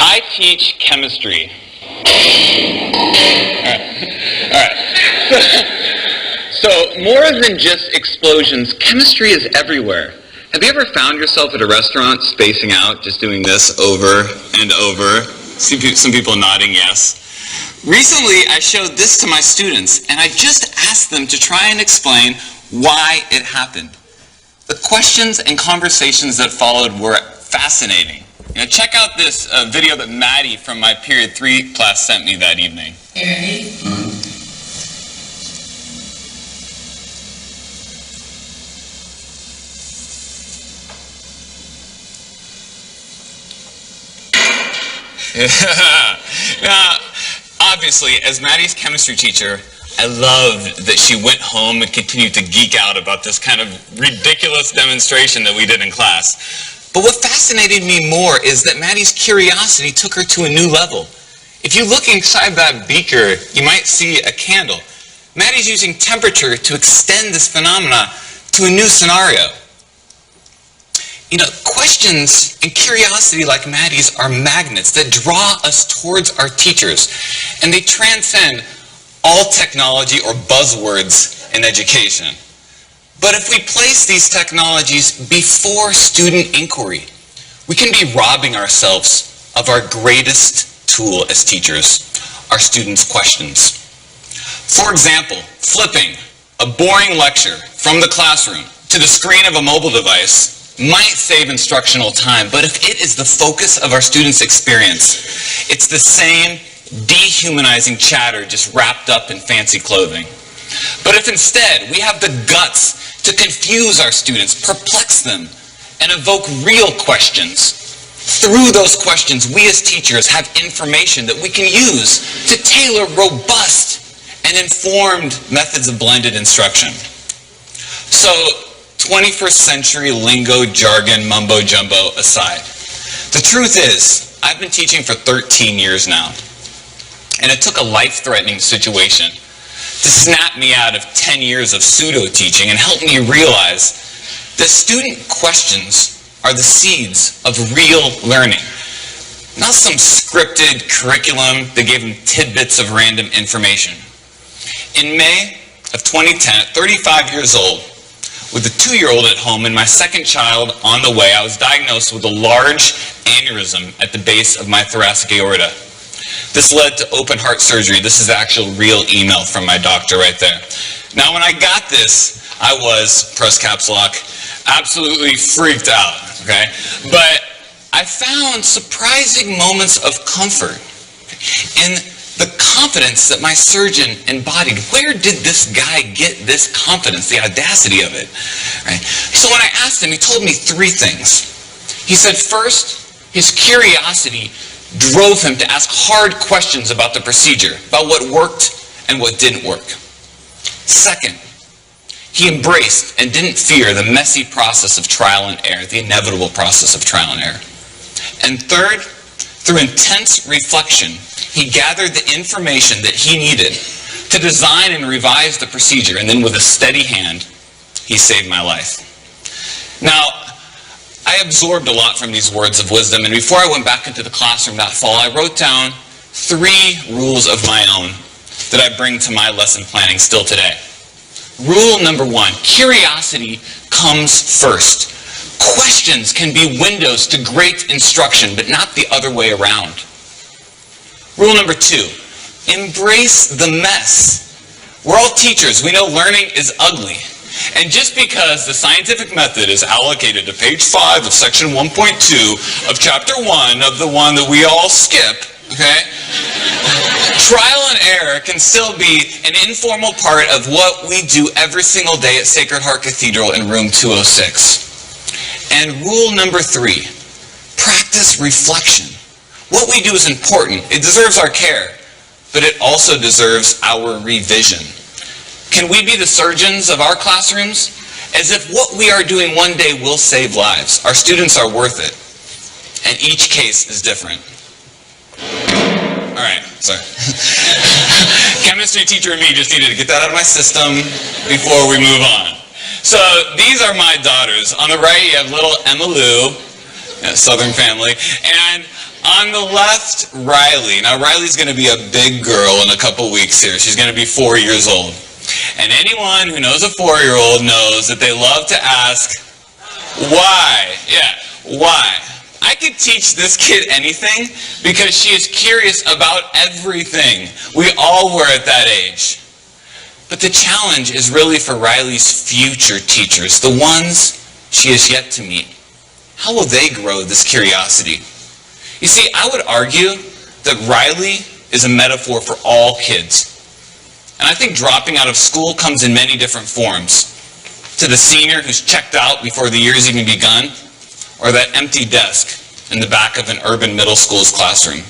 I teach chemistry. All right. So more than just explosions, chemistry is everywhere. Have you ever found yourself at a restaurant spacing out, just doing this over and over? Some people nodding yes. Recently, I showed this to my students, and I just asked them to try and explain why it happened. The questions and conversations that followed were fascinating. Check out this video that Maddie from my Period 3 class sent me that evening. Now, obviously, as Maddie's chemistry teacher, I loved that she went home and continued to geek out about this kind of ridiculous demonstration that we did in class. But what fascinated me more is that Maddie's curiosity took her to a new level. If you look inside that beaker, you might see a candle. Maddie's using temperature to extend this phenomena to a new scenario. Questions and curiosity like Maddie's are magnets that draw us towards our teachers, and they transcend all technology or buzzwords in education. But if we place these technologies before student inquiry, we can be robbing ourselves of our greatest tool as teachers, our students' questions. For example, flipping a boring lecture from the classroom to the screen of a mobile device might save instructional time, but if it is the focus of our students' experience, it's the same dehumanizing chatter just wrapped up in fancy clothing. But if instead we have the guts to confuse our students, perplex them, and evoke real questions, through those questions we as teachers have information that we can use to tailor robust and informed methods of blended instruction. So, 21st century lingo, jargon, mumbo jumbo aside, the truth is, I've been teaching for 13 years now, and it took a life-threatening situation to snap me out of 10 years of pseudo-teaching and help me realize that student questions are the seeds of real learning, not some scripted curriculum that gave them tidbits of random information. In May of 2010, at 35 years old, with a 2-year-old at home and my second child on the way, I was diagnosed with a large aneurysm at the base of my thoracic aorta. This led to open heart surgery. This is the actual real email from my doctor right there. Now, when I got this, I was, press caps lock, absolutely freaked out, okay? But I found surprising moments of comfort in the confidence that my surgeon embodied. Where did this guy get this confidence, the audacity of it? Right? So when I asked him, he told me 3 things. He said, first, his curiosity drove him to ask hard questions about the procedure, about what worked and what didn't work. Second, he embraced and didn't fear the messy process of trial and error, the inevitable process of trial and error. And third, through intense reflection, he gathered the information that he needed to design and revise the procedure, and then with a steady hand, he saved my life. Now, I absorbed a lot from these words of wisdom, and before I went back into the classroom that fall, I wrote down 3 rules of my own that I bring to my lesson planning still today. Rule number 1, curiosity comes first. Questions can be windows to great instruction, but not the other way around. Rule number 2, embrace the mess. We're all teachers. We know learning is ugly. And just because the scientific method is allocated to page 5 of section 1.2 of chapter 1 of the one that we all skip, okay? Trial and error can still be an informal part of what we do every single day at Sacred Heart Cathedral in room 206. And rule number 3, practice reflection. What we do is important. It deserves our care, but it also deserves our revision. Can we be the surgeons of our classrooms? As if what we are doing one day will save lives. Our students are worth it. And each case is different. All right, sorry. Chemistry teacher and me just needed to get that out of my system before we move on. So these are my daughters. On the right, you have little Emma Lou, Southern family, and On the left, Riley. Now, Riley's going to be a big girl in a couple weeks here. She's going to be 4 years old. And anyone who knows a 4-year-old knows that they love to ask, why? Yeah, why? I could teach this kid anything because she is curious about everything. We all were at that age. But the challenge is really for Riley's future teachers, the ones she has yet to meet. How will they grow this curiosity? You see, I would argue that Riley is a metaphor for all kids. And I think dropping out of school comes in many different forms. To the senior who's checked out before the year's even begun, or that empty desk in the back of an urban middle school's classroom.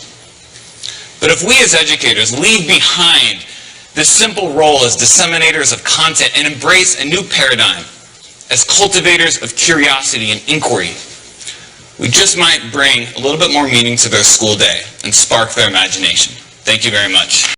But if we as educators leave behind this simple role as disseminators of content and embrace a new paradigm as cultivators of curiosity and inquiry, we just might bring a little bit more meaning to their school day and spark their imagination. Thank you very much.